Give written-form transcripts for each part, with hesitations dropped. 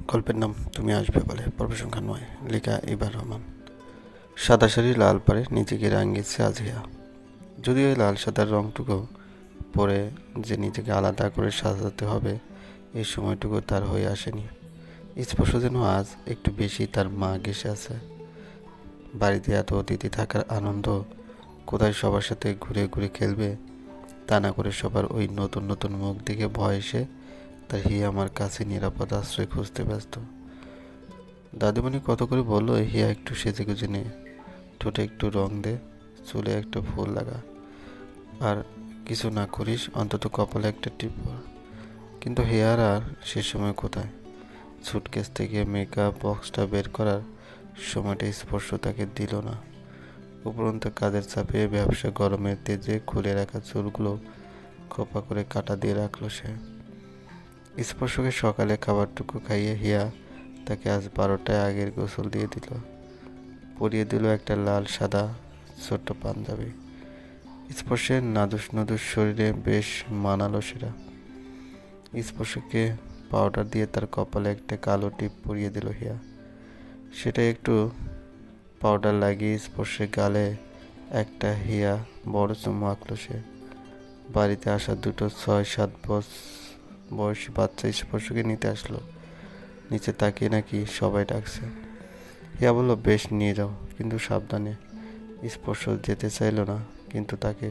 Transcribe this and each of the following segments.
গল্পের নাম তুমি আসবে বলে, পর্ব সংখ্যা 9, লেখা ইবার রহমান। সাদা শাড়ি লাল পাড়ে নিজেকে রাঙিয়েছে আজিয়া। যদিও এই লাল সাদার রংটুকু পরে যে নিজেকে আলাদা করে সাজাতে হবে, এই সময়টুকু তার হয়ে আসেনি। স্পর্শ যেন আজ একটু বেশি তার মা ঘেসে আছে। বাড়িতে এত অতিথি থাকার আনন্দ কোথায় সবার সাথে ঘুরে ঘুরে খেলবে, তা না করে সবার ওই নতুন নতুন মুখ দেখে ভয় এসে তার হিয়া আমার কাছে নিরাপদ আশ্রয় খুঁজতে ব্যস্ত। দাদিমণি কত করে বললো, হিয়া একটু সেজে গুজে নে, ঠোঁটে একটু রং দে, চুলে একটা ফুল লাগা, আর কিছু না করিস অন্তত কপালে একটা টিপ পর। কিন্তু হেয়ার আর সে সময় কোথায়? সুটকেস থেকে মেকআপ বক্সটা বের করার সময়টা স্পর্শ তাকে দিল না। উপরন্ত কাজের চাপে ব্যবসা গরমের তেজে খুলে রাখা চুলগুলো খোপা করে কাটা দিয়ে রাখলো সে। স্পর্শকে সকালে খাবারটুকু খাইয়ে হিয়া তাকে আজ 12টায় আগের গোসল দিয়ে দিল, পরিয়ে দিল একটা লাল সাদা ছোট্ট পাঞ্জাবি। স্পর্শের নাদুস নাদুস শরীরে বেশ মানালো সেটা। স্পর্শকে পাউডার দিয়ে তার কপালে একটা কালো টিপ পরিয়ে দিল হিয়া। সেটা একটু পাউডার লাগিয়ে স্পর্শের গালে একটা হিয়া বড় চুমু আঁকলো সে। বাড়িতে আসা দুটো 6-7 বয়সী বাচ্চা স্পর্শকে নিতে আসলো। নিচে তাকিয়ে নাকি সবাই ডাকছে। হিয়া বলল, বেশ নিয়ে যাও, কিন্তু সাবধানে। স্পর্শ যেতে চাইল না, কিন্তু তাকে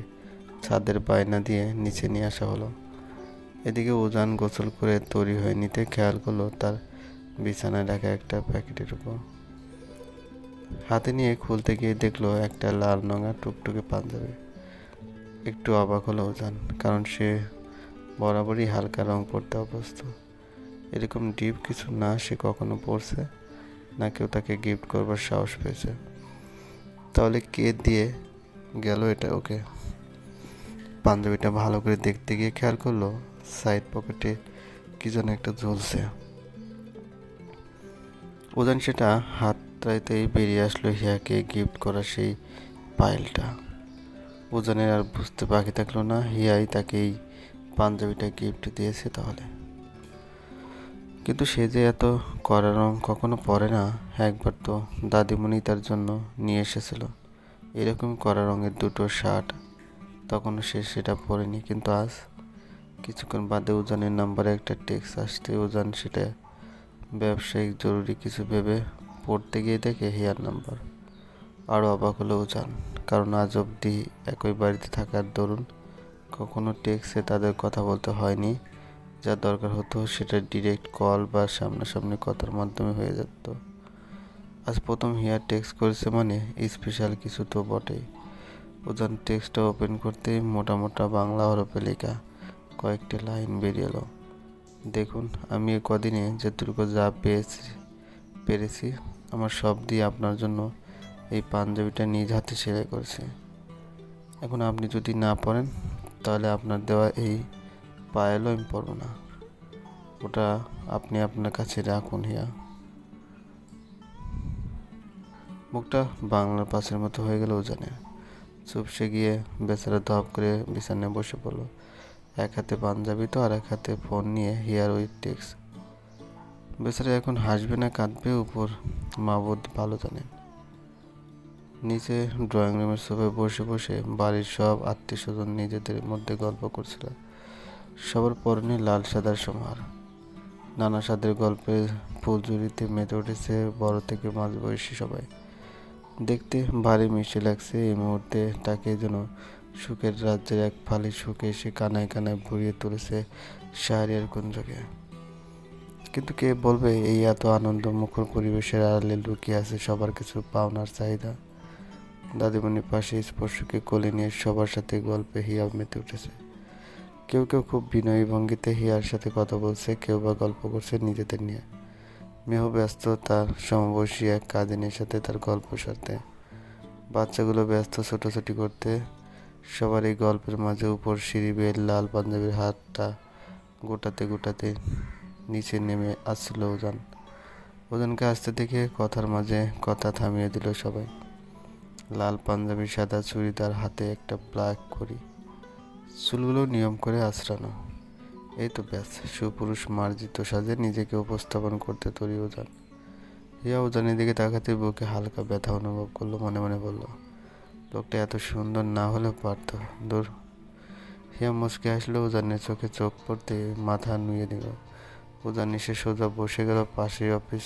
ছাদের বায়না দিয়ে নিচে নিয়ে আসা হলো। এদিকে উজান গোসল করে তৈরি হয়ে নিতে খেয়াল করলো তার বিছানায় রাখা একটা প্যাকেটের উপর। হাতে নিয়ে খুলতে গিয়ে দেখলো একটা লাল রঙা টুকটুকে পাঞ্জাবি। একটু অবাক হলো উজান, কারণ সে বরাবরই হালকা রং পরতে অভ্যস্ত। এরকম ডিপ কিছু না সে কখনো পরছে, না কেউ তাকে গিফট করবার সাহস পেয়েছে। তাহলে কে দিয়ে গেল এটা ওকে? পাঞ্জাবিটা ভালো করে দেখতে গিয়ে খেয়াল করলো সাইড পকেটে কি যেন একটা ঝুলছে। উজান সেটা হাতড়াইতেই বেরিয়ে আসলো হিয়াকে গিফট করা সেই পায়েলটা। উজানের আর বুঝতে বাকি থাকলো না হিয়াই তাকে এই পাঞ্জাবিটা গিফট দিয়েছে তাহলে। কিন্তু সে যে এত কড়া রং কখনো পরে না। একবার তো দাদিমণি তার জন্য নিয়ে এসেছিল এরকম কড়া রঙের দুটো শার্ট, তখনও সে সেটা পরেনি। কিন্তু আজ কিছুক্ষণ বাদে উজানের নাম্বারে একটা টেক্সট আসতে উজান সেটা ব্যবসায়িক জরুরি কিছু ভেবে পড়তে গিয়ে দেখে হিয়ার নাম্বার। আরও অবাক হলো উজান, কারণ আজ অবধি একই বাড়িতে থাকার দরুন কখনো টেক্সটে তাদের কথা বলতে হয়নি। যা দরকার হতো সেটা ডিরেক্ট কল বা সামনাসামনি কথার মাধ্যমে হয়ে যেত। আজ প্রথম হিয়ার টেক্সট করেছে মানে স্পেশাল কিছু তো বটেই। উজান টেক্সটটা ওপেন করতেই মোটা মোটা বাংলা হরফে লেখা কয়েকটি লাইন বেরিয়ে এলো। দেখুন, আমি এ কদিনে যেটুকু যা পেরেছি আমার সব দিয়ে আপনার জন্য এই পাঞ্জাবিটা নিজ হাতে সেলাই করেছি। এখন আপনি যদি না পড়েন তাহলে আপনার দেওয়া এই পায়েলও আমি পরব না। ওটা আপনি আপনার কাছে রাখুন হিয়া। মুখটা বাংলার পাশের মতো হয়ে গেল উজানের। চুপসে গিয়ে বেচারা ধপ করে বিছানায় বসে পড়লো। এক হাতে পাঞ্জাবি তো, আর এক হাতে ফোন নিয়ে হিয়ার ওই টেক্সট। বেচারা এখন হাসবে না কাঁদবে উপর মাবুদ ভালো জানেন। নিচে ড্রয়িং রুমের সোফায় বসে বসে বাড়ির সব আত্মীয় স্বজন নিজেদের মধ্যে গল্প করছিল। সবার পরনে লাল সাদার সমার। নানা স্বাদের গল্পে ফুলঝুরিতে মেতে উঠেছে বড় থেকে মাঝবয়সী সবাই। দেখতে ভারী মিষ্টি লাগছে এই মুহূর্তে তাকে, যেন সুখের রাজ্যের এক ফালি সুখে এসে কানায় কানায় ভরিয়ে তুলেছে শাহরিয়ার কুঞ্জকে। কিন্তু কে বলবে এই এত আনন্দ মুখর পরিবেশের আড়ালে লুকিয়ে আছে সবার কিছু পাওনার চাহিদা। দাদিমণির পাশে স্পর্শকে কোলে নিয়ে সবার সাথে গল্পে হিয়া মেতে উঠেছে। কেউ কেউ খুব বিনয়ী ভঙ্গিতে হিয়ার সাথে কথা বলছে, কেউ বা গল্প করছে নিজেদের নিয়ে। মেহ ব্যস্ত তার সমবয়সী এক কাজিনের সাথে তার গল্প সারতে। বাচ্চাগুলো ব্যস্ত ছোটাছুটি করতে। সবার এই গল্পের মাঝে উপর সিঁড়ি বেয়ে লাল পাঞ্জাবির হাতটা গোটাতে গোটাতে নিচে নেমে আসছিল উজান। উজানকে আসতে দেখে কথার মাঝে কথা থামিয়ে দিল সবাই। লাল পাঞ্জাবি, সাদা চুড়িদার, হাতে একটা ব্ল্যাক ঘড়ি, চুলগুলো নিয়ম করে আঁচড়ানো। এই তো ব্যাস, সুপুরুষ মার্জিত সাজে নিজেকে উপস্থাপন করতে তৈরি উজান। হিয়া উজানের দিকে তাকাতে বুকে হালকা ব্যথা অনুভব করলো, মনে মনে বলল, লোকটা এত সুন্দর না হলেও পারত। দূর। হিয়া মুচকে আসলো, উজানের চোখে চোখ পড়তে মাথা নুয়ে দিল। উজান এসে সোজা বসে গেল পাশের অফিস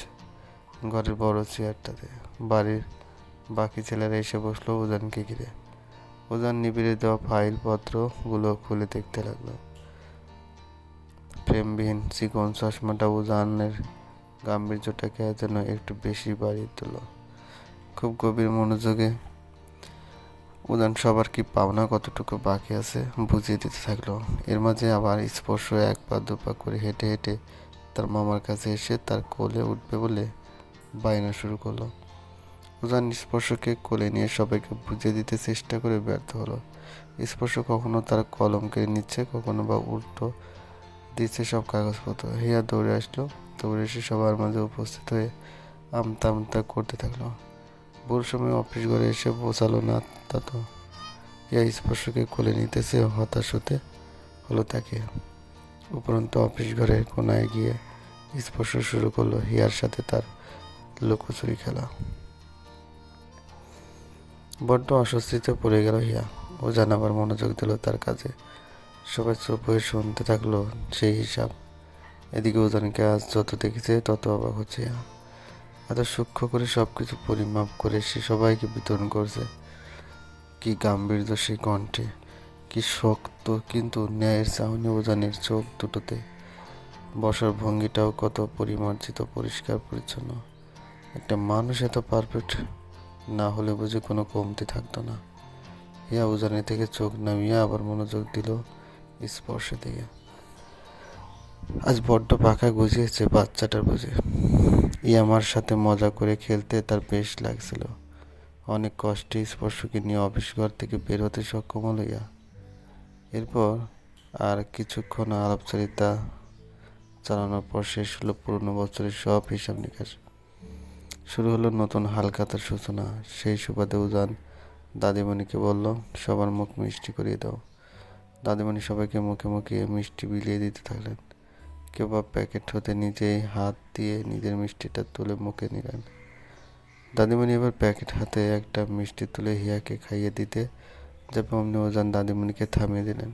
ঘরের বড় চেয়ারটাতে। বাড়ির বাকি ছেলেরা এসে বসলো উজানকে ঘিরে। উজান নিবিড়ে দেওয়া ফাইল পত্রগুলো খুলে দেখতে লাগলো। ফ্রেমবিহীন চিকন চশমাটা উজানের গাম্ভীর্যটাকে যেন একটু বেশি বাড়িয়ে তুলল। খুব গভীর মনোযোগে উজান সবার কি পাওনা, কতটুকু বাকি আছে বুঝিয়ে দিতে থাকলো। এর মাঝে আবার স্পর্শ এক পা দুপা করে হেঁটে হেঁটে তার মামার কাছে এসে তার কোলে উঠবে বলে বায়না শুরু করলো। উজান স্পর্শকে কোলে নিয়ে সবাইকে বুঝিয়ে দিতে চেষ্টা করে ব্যর্থ হলো। স্পর্শ কখনো তার কলম কেড়ে নিচ্ছে, কখনো বা উল্টো দিচ্ছে সব কাগজপত্র। হিয়া দৌড়ে আসলো, দৌড়ে এসে সবার মাঝে উপস্থিত হয়ে আমতা আমতা করতে থাকলো। ভুল সময় অফিস ঘরে এসে বোঝালো না তা তো। হিয়া স্পর্শকে কোলে নিতেছে, হতাশ হতে হলো তাকে। উপরন্তু অফিস ঘরের কোনায় গিয়ে স্পর্শ শুরু করলো হিয়ার সাথে তার লুকোচুরি খেলা। বড্ড অস্বস্তিতে পড়ে গেল হিয়া। ও জানাবার মনোযোগ দিল তার কাজে। সবাই চুপ হয়ে শুনতে থাকলো সেই হিসাব। এদিকে উজানকে আজ যত দেখেছে তত অবাক হচ্ছে হিয়া। এত সূক্ষ্ম করে সবকিছু পরিমাপ করে সে সবাইকে বিতরণ করছে। কি গাম্ভীর্য সেই কণ্ঠে, কি শক্ত কিন্তু ন্যায়ের চাহনি উজানের চোখ দুটোতে। বসার ভঙ্গিটাও কত পরিমার্জিত, পরিষ্কার পরিচ্ছন্ন। একটা মানুষ এত পারফেক্ট না হলে বুঝি কোনো কমতি থাকতো না। হিয়া উজানের থেকে চোখ নামিয়ে আবার মনোযোগ দিল স্পর্শের দিকে। আজ বড্ড পাখা গুজিয়েছে বাচ্চাটার বুঝে। ইয়ামার সাথে মজা করে খেলতে তার বেশ লাগছিল। অনেক কষ্টে স্পর্শকে নিয়ে অফিস ঘর থেকে বের হতে সক্ষম হলো ইয়া। এরপর আর কিছুক্ষণ আলাপচারিতা চালানোর পর শেষ হলো পুরনো বছরের সব হিসাব নিকাশ। শুরু হলো নতুন হালখাতার সূচনা। সেই সুবাদে উজান দাদিমণিকে বলল, সবার মুখ মিষ্টি করিয়ে দাও। দাদিমণি সবাইকে মুখে মুখে মিষ্টি বিলিয়ে দিতে থাকলেন। কেউ বা প্যাকেট হতে নিজেই হাত দিয়ে নিজের মিষ্টিটা তুলে মুখে নিলেন। দাদিমণি এবার প্যাকেট হাতে একটা মিষ্টি তুলে হিয়াকে খাইয়ে দিতে যাবে অমনি উজান দাদিমণিকে থামিয়ে দিলেন।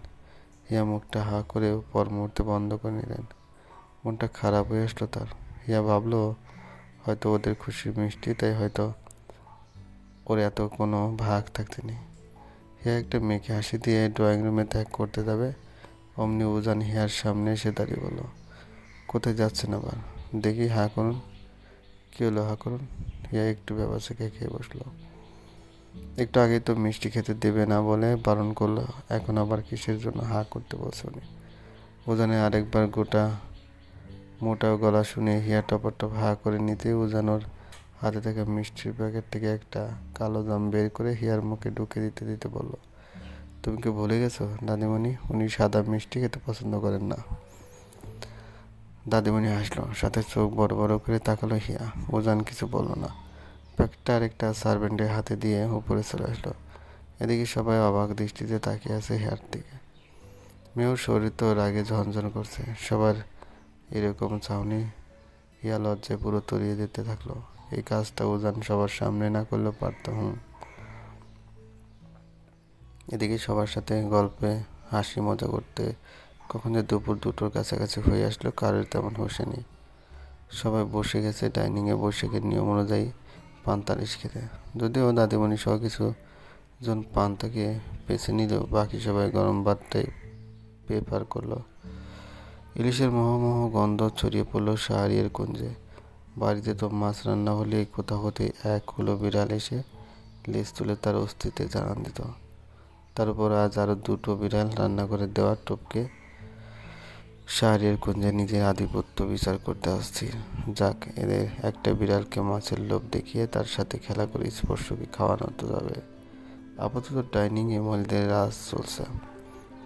হিয়া মুখটা হা করে পর মুহূর্তে বন্ধ করে নিলেন। মনটা খারাপ হয়ে আসলো তার। হিয়া ভাবলো হয়তো ওদের খুশির মিষ্টি, তাই হয়তো ওর এত কোনো ভাগ থাকতে নেই। হিয়া একটা মেয়েকে হাসি দিয়ে ড্রয়িং রুমে ত্যাগ করতে যাবে অমনি উজান হিয়ার সামনে এসে দাঁড়িয়ে বলল, কোথায় যাচ্ছেন আবার? দেখি হা করুন। কী হলো হা করুন? হিয়া একটু ব্যাপারটাকে খেয়ে বসলো। একটু আগেই তো মিষ্টি খেতে দেবে না বলে বারণ করলো, এখন আবার কিসের জন্য হা করতে বলছে উনি? উজানে আরেকবার গোটা মোটাও গলা শুনে হিয়া টপাটপ হা করে নিতে উজান ওর হাতে থাকা মিষ্টির প্যাকেট থেকে একটা কালো জাম বের করে হিয়ার মুখে ঢুকে দিতে দিতে বলল, তুমি কি ভুলে গেছো দাদিমণি, উনি সাদা মিষ্টি খেতে পছন্দ করেন না। দাদিমণি হাসলো, সাথে চোখ বড় বড় করে তাকালো হিয়া। উজান কিছু বললো না। প্যাকেটটা আরেকটা সার্ভেন্টের হাতে দিয়ে উপরে চলে আসলো। এদিকে সবাই অবাক দৃষ্টিতে তাকিয়ে আছে হিয়ার দিকে। মেয়ের শরীর তো রাগে ঝনঝন করছে। সবার এরকম চাউনি। হিয়া লজ্জায় পুরো তলিয়ে যেতে থাকলো। এই কাজটা উজান সবার সামনে না করলেও পারত। এদিকে সবার সাথে গল্পে হাসি মজা করতে কখন যে দুপুর দুটোর কাছাকাছি হয়ে আসলো কারোর তেমন হুঁশে নেই। সবাই বসে গেছে ডাইনিংয়ে বৈশাখের নিয়ম অনুযায়ী পান্তালিশ খেতে। যদিও দাদিমণি সহ কিছু জন পান্তাকে বেছে নিলেও বাকি সবাই গরম ভাতটাই প্রেফার করলো। ইলিশের মহমহ গন্ধ ছড়িয়ে পড়লো শাহরিয়ার কুঞ্জে। বাড়িতে তো মাছ রান্না হলে কোথাও হতে এক হলো বিড়াল এসে লেজ তুলে তার অস্তিত্বে জানান দিত। তার উপর আজ আরও দুটো বিড়াল রান্না করে দেওয়ার টপকে শাহরিয়ার কুঞ্জে নিজের আধিপত্য বিচার করতে আসছি। যাক, এদের একটা বিড়ালকে মাছের লোভ দেখিয়ে তার সাথে খেলা করে স্পর্শকে খাওয়ানো তো যাবে। আপাতত ডাইনিংয়ে মহিলাদের রাজ চলছে।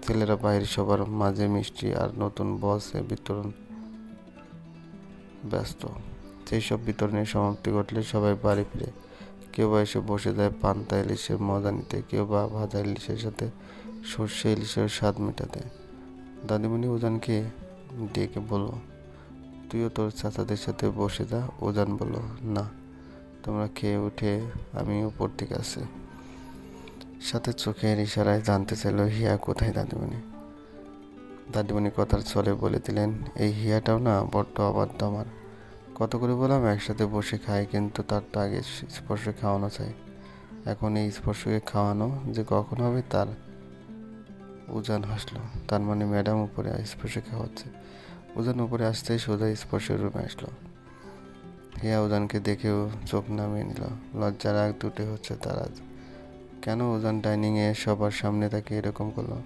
ছেলেরা বাইরে সবার মাঝে মিষ্টি আর নতুন বসে বিতরণ ব্যস্ত। সেই সব বিতরণের সমাপ্তি ঘটলে সবাই বাড়ি ফিরে। কেউ বা এসে বসে যায় পান্তা ইলিশের মজা নিতে, কেউ বা ভাজা ইলিশের সাথে সর্ষে ইলিশের স্বাদ মেটাতে। দাদিমণি উজানকে ডেকে বলল, তুইও তোর চাচাদের সাথে বসে যা। উজান বলল, না, তোমরা খেয়ে উঠে আমি উপর থেকে আসছি। সাথে চোখের ইশারায় জানতে চাইল, হিয়া কোথায় দাদিমণি? দাদিমণি কথার ছলে বলে দিলেন, এই হিয়াটাও না বড্ড অবাধ্য আমার। কত করে বললাম একসাথে বসে খাই, কিন্তু তার তো আগে স্পর্শে খাওয়ানো চাই। এখন এই স্পর্শকে খাওয়ানো যে কখন হবে তার। উজান হাসলো, তার মানে ম্যাডাম উপরে স্পর্শে খাওয়াচ্ছে। উজান উপরে আসতেই সোজা স্পর্শের রুমে আসলো। হিয়া উজানকে দেখেও চোখ নামিয়ে নিল। লজ্জার রাগ দুটো হচ্ছে তার আজ। কেন উজান ডাইনিংয়ে সবার সামনে তাকে এরকম করলো?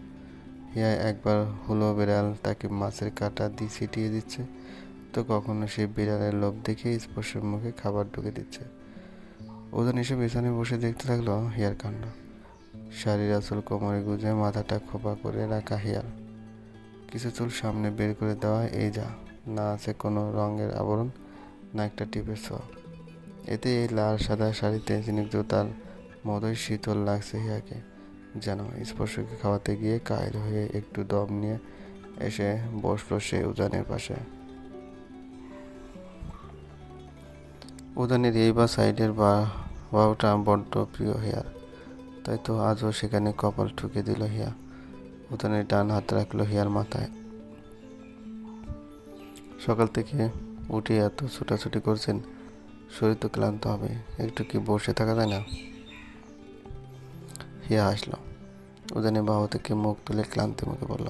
হিয়া একবার হুলো বিড়াল তাকে মাছের কাঁটা দিয়ে ছিটিয়ে দিচ্ছে, তো কখনো সে বিড়ালের লোভ দেখে স্পর্শের মুখে খাবার ঢুকে দিচ্ছে। উজান এসে বিছানায় বসে দেখতে লাগলো হিয়ার কাণ্ড। শাড়ির আঁচল কোমরে গুজে মাথাটা খোপা করে রাখা হিয়ার। কিছু চুল সামনে বের করে দেওয়া, এই যা, না আছে কোনো রঙের আবরণ, না একটা টিপের ছোঁয়া। এতে এই লাল সাদা শাড়িতে স্নিগ্ধ তার মতোই শীতল লাগছে হিয়াকে। যেন স্পর্শকে খাওয়াতে গিয়ে কায়র হয়ে একটু দম নিয়ে এসে বসলো সে উজানের পাশে। উজানের এই বা সাইডের বাহুটা বড্ড প্রিয় হিয়ার, তাই তো আজও সেখানে কপাল ঠুকে দিল হিয়া। উজানের ডান হাত রাখলো হিয়ার মাথায়। সকাল থেকে উঠে এত ছুটাছুটি করছেন, শরীর তো ক্লান্ত হবে, একটু কি বসে থাকা যায় না? হিয়া হাসলো। উজানের বাহু থেকে মুখ তুলে ক্লান্তি মুখে বলল,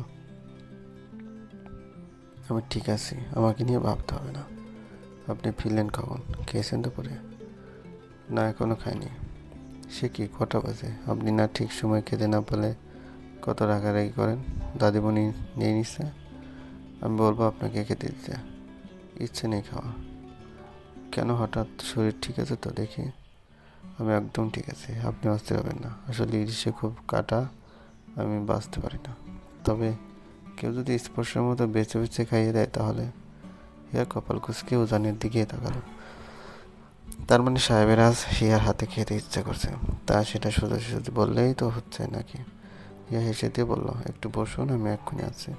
আমি ঠিক আছি, আমাকে নিয়ে ভাবতে হবে না। আপনি ফিরলেন কখন? খেয়েছেন দুপুরে? না, এখনো খাইনি। সে কি, কটা বাজে? আপনি না ঠিক সময় খেতে না পেলে কত রাগারাগি করেন। দাদিমণি নিয়ে নিচ্ছে, আমি বলবো আপনাকে খেতে দিতে। ইচ্ছে নেই খাওয়া। কেন হঠাৎ? শরীর ঠিক আছে তো দেখি। আমি একদম ঠিক আছি, আপনি অস্থির হবেন না। আসলে ইলিশে খুব কাটা, আমি বাঁচতে পারি না। তবে কেউ যদি স্পর্শের মতো বেছে বেছে খাইয়ে দেয় তাহলে। হিয়া কপাল কুঁচকে উজানের দিকে তাকালো। তার মানে সাহেবের আজ হিয়ার হাতে খেতে ইচ্ছা করছে। তা সেটা সোজাসুজি বললেই তো হচ্ছে নাকি? হিয়া হেসে দিয়ে বলল, একটু বসুন, আমি এক্ষুনি আছি।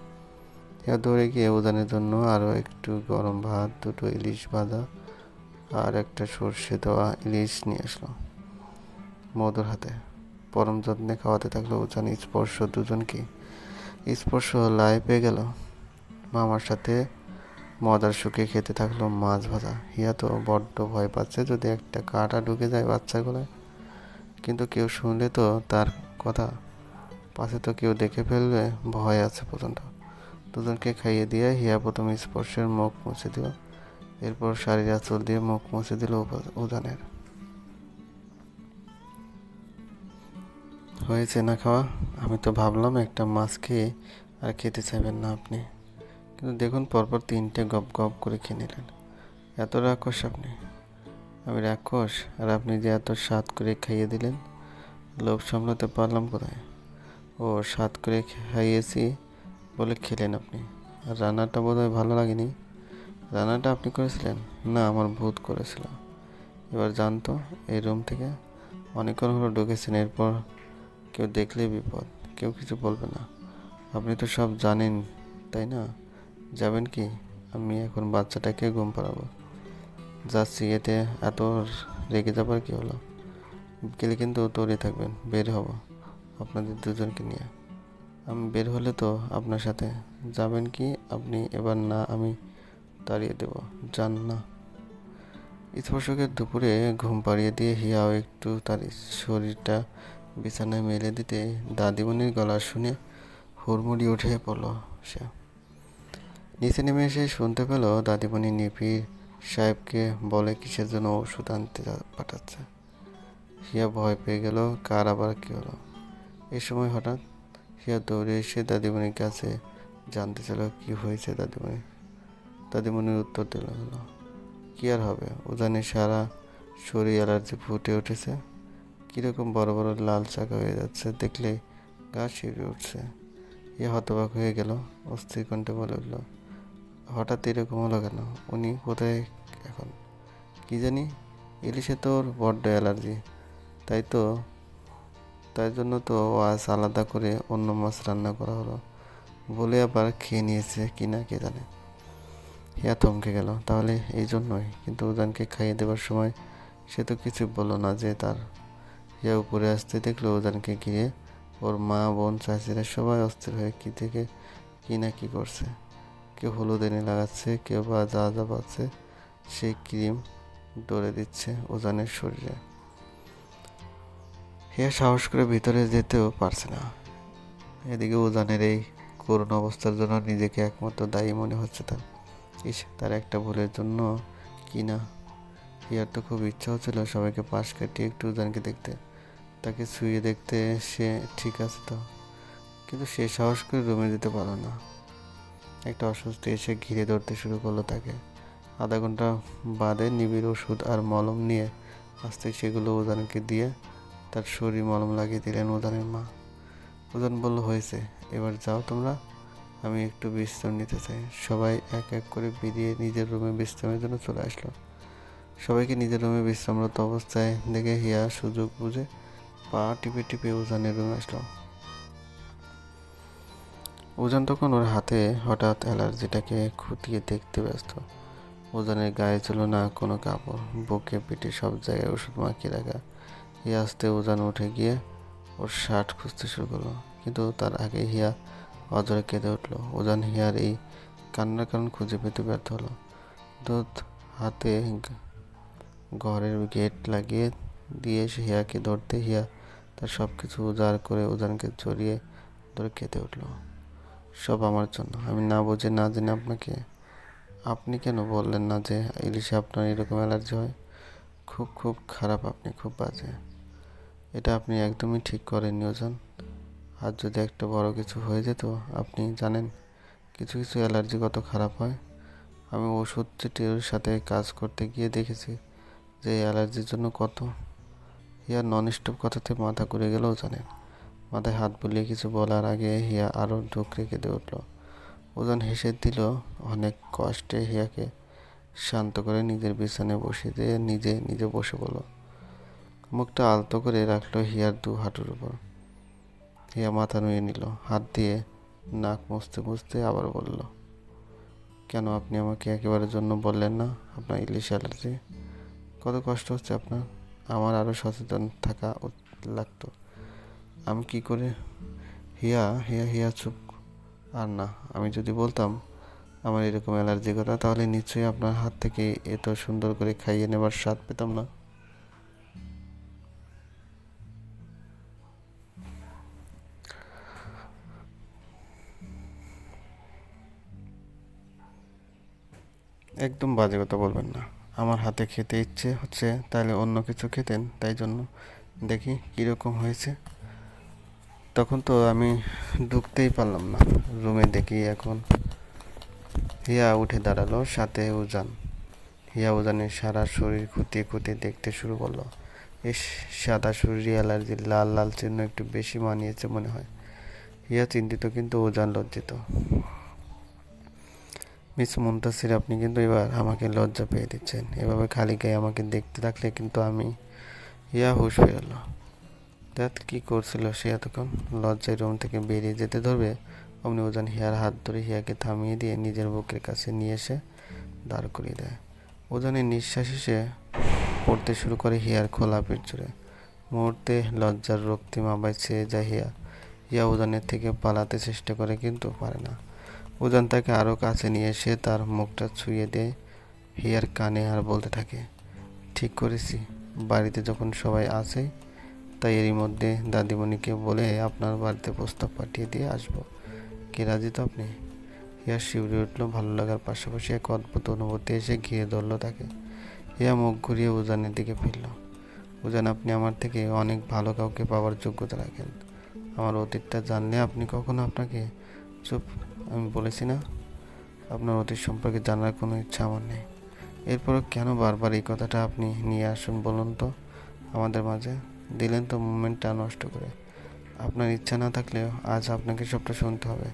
হিয়া দৌড়ে গিয়ে উজানের জন্য আরও একটু গরম ভাত, দুটো ইলিশ ভাজা আর একটা সর্ষে দেওয়া ইলিশ নিয়ে আসলো মধুর হাতে। পরম যত্নে খাওয়াতে থাকলো উজান স্পর্শ দুজনকে। স্পর্শ লাই পেয়ে গেল। মামার সাথে মজার সুখে খেতে থাকলো মাছ ভাজা। হিয়া তো বড্ড ভয় পাচ্ছে যদি একটা কাঁটা ঢুকে যায় বাচ্চার গলায়। কিন্তু কেউ শুনলে তো তার কথা, পাশে তো কেউ দেখে ফেললে, ভয় আছে প্রচণ্ড। দুজনকে খাইয়ে দিয়ে হিয়া প্রথমে স্পর্শের মুখ মুছে দিল, এরপর শাড়ির আঁচল দিয়ে মুখ মুছে দিল উজানের। হয়েছে না খাওয়া? আমি তো ভাবলাম একটা মাছ খেয়ে আর খেতে চাইবেন না আপনি, কিন্তু দেখুন পরপর তিনটে গপ গপ করে খেয়ে নিলেন। এত রাক্ষস আপনি? আমি রাক্ষস? আর আপনি যে এত স্বাদ করে খাইয়ে দিলেন, লোভ সামলাতে পারলাম কোথায়? ও, স্বাদ করে খাইয়েছি বলে খেলেন আপনি। আর রান্নাটা বোধহয় ভালো লাগেনি। রান্নাটা আপনি করেছিলেন? না, আমার ভূত করেছিল। এবার জানতো এই রুম থেকে অনেকক্ষণ হলো ঢুকেছেন, এরপর কেউ দেখলেই বিপদ। কেউ কিছু বলবে না। আপনি তো সব জানেন, তাই না? যাবেন কি? আমি এখন বাচ্চাটাকে ঘুম পাড়াবো। যাচ্ছি। এতে এত রেগে যাবার কি হলো? বিকেলে কিন্তু তৈরি থাকবেন, বের হব আপনাদের দুজনকে নিয়ে। আমি বের হলে তো আপনার সাথে। যাবেন কি আপনি এবার? না, আমি তাড়িয়ে দেব। যান না। স্পর্শকে দুপুরে ঘুম পাড়িয়ে দিয়ে হিয়াও একটু তার শরীরটা বিছানায় মেলে দিতে দাদিমণির গলা শুনে হুড়মুড়ি উঠে পড়ল সে। নিচে নেমে এসে শুনতে পেল দাদিমণি নিপির সাহেবকে বলে কিসের জন্য ওষুধ আনতে পাঠাচ্ছে। হিয়া ভয় পেয়ে গেল, কার আবার কি হলো। এই সময় হঠাৎ হিয়া দৌড়ে এসে দাদিমণির কাছে জানতে চাইল কি হয়েছে দাদিমণি। দাদিমণির উত্তর দিল, কি আর হবে, উজানে সারা শরীর অ্যালার্জি ফুটে উঠেছে। কীরকম বড় বড় লাল চাকা হয়ে যাচ্ছে, দেখলে গা শিউরে উঠছে। ইয়ে হতবাক হয়ে গেল, অস্থির কণ্ঠে বলে উঠল, হঠাৎ এরকম হলো কেন? উনি কোথায় এখন? কি জানি, ইলিশে তোর বড্ড অ্যালার্জি, তাই জন্য তো আজ আলাদা করে অন্য মাছ রান্না করা হলো। বলে আবার খেয়ে নিয়েছে কিনা কে জানে। হিয়া থমকে গেল। তাহলে এই জন্যই? কিন্তু উজানকে খাইয়ে দেবার সময় সে তো কিছু বলল না যে তার। হিয়া উপরে আসতে দেখলো উজানকে ঘিরে ওর মা, বোন, চাচিরা সবাই অস্থির হয়ে কি থেকে কি না কি করছে। কেউ হলুদ এনে লাগাচ্ছে, কেউ বা যা যা পাচ্ছে সেই ক্রিম ডলে দিচ্ছে উজানের শরীরে। হিয়া সাহস করে ভিতরে যেতেও পারছে না। এদিকে উজানের এই করুণ অবস্থার জন্য নিজেকে একমাত্র দায়ী মনে হচ্ছে তার। তার একটা ভুলের জন্য কি না। হিয়ার তো খুব ইচ্ছা হচ্ছিল সবাইকে পাশ কাটিয়ে একটু উজানকে দেখতে, তাকে ছুঁয়ে দেখতে সে ঠিক আছে তো। কিন্তু সে সাহস করে রুমে যেতে পারল না। একটা অস্বস্তি এসে ঘিরে ধরতে শুরু করলো তাকে। আধা ঘন্টা বাদে নিবিড় ওষুধ আর মলম নিয়ে আসতে সেগুলো উজানকে দিয়ে তার শরীর মলম লাগিয়ে দিলেন উজানের মা। উজান বলল, হয়েছে, এবার যাও তোমরা, আমি একটু বিশ্রাম নিতে চাই। সবাই এক এক করে বেরিয়ে নিজের রুমে বিশ্রামের জন্য চলে আসলো। সবাইকে নিজের রুমে বিশ্রামরত অবস্থায় দেখে হিয়া সুযোগ বুঝে পা টিপে টিপে উজানের রুমে আসলো। উজান তখন ওর হাতে হঠাৎ অ্যালার্জিটাকে খুঁটিয়ে দেখতে ব্যস্ত। উজানের গায়ে ছিল না কোনো কাপড়, বুকে পিঠে সব জায়গায় ওষুধ মাখিয়ে রাখা। হিয়া আসতে উজান উঠে গিয়ে ওর শার্ট খুঁজতে শুরু করলো, কিন্তু তার আগে হিয়া অঝরে কেঁদে উঠলো। উজান হিয়ার এই কান্নার কারণ খুঁজে পেতে ব্যর্থ হলো। দুধ হাতে ঘরের গেট লাগিয়ে দিয়ে সে হিয়াকে ধরতে হিয়া তার সব কিছু উজাড় করে উজানকে জড়িয়ে ধরে কেঁদে উঠলো। সব আমার জন্য। আমি না বুঝে না জেনে আপনাকে। আপনি কেন বললেন না যে ইলিশে আপনার এরকম অ্যালার্জি হয়? খুব খুব খারাপ, আপনি খুব বাজে। এটা আপনি একদমই ঠিক করেননি ওজান। আর যদি একটা বড় কিছু হয়ে যেত, আপনি জানেন কিছু কিছু অ্যালার্জি কত খারাপ হয়। আমি ওষুধ চিটির সাথে কাজ করতে গিয়ে দেখেছি যে এই অ্যালার্জির জন্য কত। হিয়ার নন স্টপ কথাতে মাথা ঘুরে গেলেও জানেন। মাথায় হাত বুলিয়ে কিছু বলার আগে হিয়া আরও ঢুকরে কেঁদে উঠল। ওজন হেসে দিল অনেক কষ্টে। হিয়াকে শান্ত করে নিজের বিছানায় বসিয়ে দিয়ে নিজে নিজে বসে পড়ল। মুখটা আলতো করে রাখলো হিয়ার দু হাঁটুর উপর। হিয়া মাথা নুয়ে নিল হাত দিয়ে, নাক মুছতে মুছতে আবার বলল, কেন আপনি আমাকে একেবারের জন্য বললেন না আপনার ইলিশ অ্যালার্জি? কত কষ্ট হচ্ছে আপনার। আমার আরও সচেতন থাকা লাগতো। আমি কি করে? হিয়া হিয়া হিয়া চুপ। আর না, আমি যদি বলতাম আমার এরকম অ্যালার্জি কথা, তাহলে নিশ্চয়ই আপনার হাত থেকে এত সুন্দর করে খাইয়ে নেবার স্বাদ পেতাম না। একদম বাজে কথা বলবেন না। আমার হাতে খেতে ইচ্ছে হচ্ছে, তাহলে অন্য কিছু খেতেন, তাই জন্য। দেখি কীরকম হয়েছে। তখন তো আমি ঢুকতেই পারলাম না রুমে। দেখি এখন। হিয়া উঠে দাঁড়ালো, সাথে উজান। হিয়া উজানের সারা শরীর খুঁটিয়ে খুঁটিয়ে দেখতে শুরু করলো। ইস, সাদা শরীরে অ্যালার্জির লাল লাল চিহ্ন একটু বেশি মানিয়েছে মনে হয়। হিয়া চিন্তিত, কিন্তু উজান লজ্জিত। মিস মুনতাসির, আপনি কিন্তু এবার আমাকে লজ্জা পেয়ে দিচ্ছেন। এভাবে খালি গায়ে আমাকে দেখতে থাকলে কিন্তু আমি। হিয়া হুঁশ ফেরালো। দেখ কি করছিল সে এতক্ষণ। লজ্জায় রুম থেকে বেরিয়ে যেতে ধরবে, অমনি উজান হিয়ার হাত ধরে হিয়াকে থামিয়ে দিয়ে নিজের বুকের কাছে নিয়ে এসে দাঁড় করিয়ে দেয়। উজানের নিঃশ্বাস এসে পড়তে শুরু করে হিয়ার খোলা পেট জুড়ে। মুহূর্তে লজ্জার রক্তিম আবায় ছেয়ে যায় হিয়া। হিয়া উজানের থেকে পালাতে চেষ্টা করে, কিন্তু পারে না। উজান তাকে আরও কাছে নিয়ে এসে তার মুখটা ছুঁয়ে দেয় হিয়ার কানে আর বলতে থাকে, ঠিক করেছি, বাড়িতে যখন সবাই আছে তাই এরই মধ্যে দাদিমণিকে বলে আপনার বাড়িতে প্রস্তাব পাঠিয়ে দিয়ে আসবো। কি রাজি তো আপনি? হিয়া শিউরে উঠলো। ভালো লাগার পাশাপাশি এক অদ্ভুত অনুভূতি এসে ঘিরে ধরলো তাকে। হিয়া মুখ ঘুরিয়ে উজানের দিকে ফিরল। উজান, আপনি আমার থেকে অনেক ভালো কাউকে পাওয়ার যোগ্যতা রাখেন। আমার অতীতটা জানলে আপনি কখনো আপনাকে। চুপ, আমি বলেছি না আপনার অতীত সম্পর্কে জানার কোনো ইচ্ছা আমার নেই। এরপরও কেন বারবার এই কথাটা আপনি নিয়ে আসুন বলুন তো আমাদের মাঝে? দিলেন তো মুভমেন্টটা নষ্ট করে। আপনার ইচ্ছা না থাকলেও আজ আপনাকে সবটা শুনতে হবে।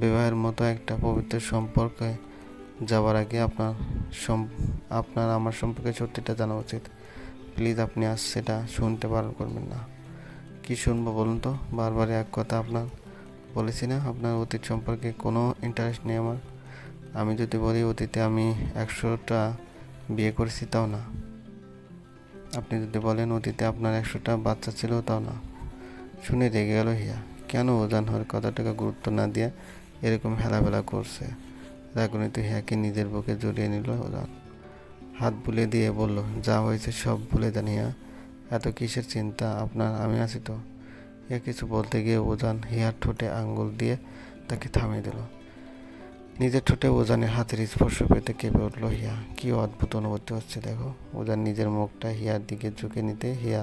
বিবাহের মতো একটা পবিত্র সম্পর্কে যাওয়ার আগে আপনার আমার সম্পর্কে সত্যিটা জানা উচিত। প্লিজ, আপনি আজ সেটা শুনতে বারণ করবেন না। কি শুনবো বলুন তো? বারবার এক কথা আপনার বলেছি না আপনার অতীত সম্পর্কে কোনো ইন্টারেস্ট নেই আমার। আমি যদি বলি অতীতে আমি 100টা বিয়ে করেছি তাও না। আপনি যদি বলেন অতীতে আপনার 100টা বাচ্চা ছিল তাও না। শুনে রেগে গেল হিয়া। কেন ওজান হওয়ার কথাটাকে গুরুত্ব না দিয়ে এরকম হেলাফেলা করছে। রাগুনিত হিয়াকে নিজের বুকে জড়িয়ে নিল ওজান। হাত বুলিয়ে দিয়ে বলল, যা হয়েছে সব ভুলে যান হিয়া। এত কিসের চিন্তা আপনার, আমি আছি তো। হিয়া কিছু বলতে গিয়ে ওজান হিয়ার ঠোঁটে আঙ্গুল দিয়ে তাকে থামিয়ে দিল। নিজের ঠোঁটে ওজানের হাতের স্পর্শ পেতে কেঁপে উঠল হিয়া। কি অদ্ভুত অনুভূতি হচ্ছে দেখো। ওজান নিজের মুখটা হিয়ার দিকে ঝুঁকে নিতে হিয়া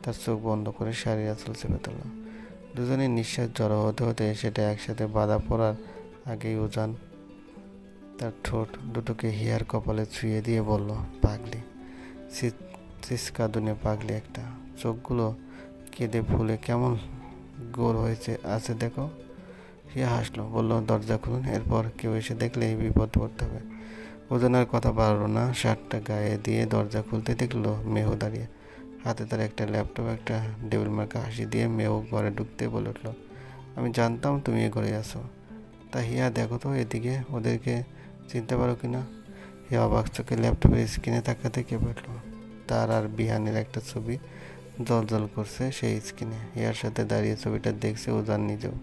তার চোখ বন্ধ করে শাড়ির আঁচল চেপে ধরল। দুজনের নিঃশ্বাস জড়ো হতে হতে সেটা একসাথে বাঁধা পড়ার আগেই ওজান তার ঠোঁট দুটোকে হিয়ার কপালে ছুঁয়ে দিয়ে বলল, পাগলি, সিসকাদুনে পাগলি একটা। চোখগুলো কেঁদে ফুলে কেমন গোল হয়েছে আছে দেখো। হিয়া হাসলো, বলল, দরজা খুলুন, এরপর কেউ এসে দেখলে বিপদ পড়তে হবে। ওজন আর কথা বাড়ল না, শার্টটা গায়ে দিয়ে দরজা খুলতে দেখলো মেহু দাঁড়িয়ে। হাতে তার একটা ল্যাপটপ, একটা ডেবিল মার্কা হাসি দিয়ে মেহু ঘরে ঢুকতে বলে উঠলো, আমি জানতাম তুমি এ ঘরে আসো। তা হিয়া দেখো তো এদিকে, ওদেরকে চিনতে পারো কিনা। হিয়া অবাক চোখে ল্যাপটপের স্ক্রিনে তাকাতে কেঁপে উঠলো। তার আর বিহানের একটা ছবি জল জল করছে সেই স্ক্রিনে। হিয়ার সাথে দাঁড়িয়ে ছবিটা দেখছে ওজান নিজেও।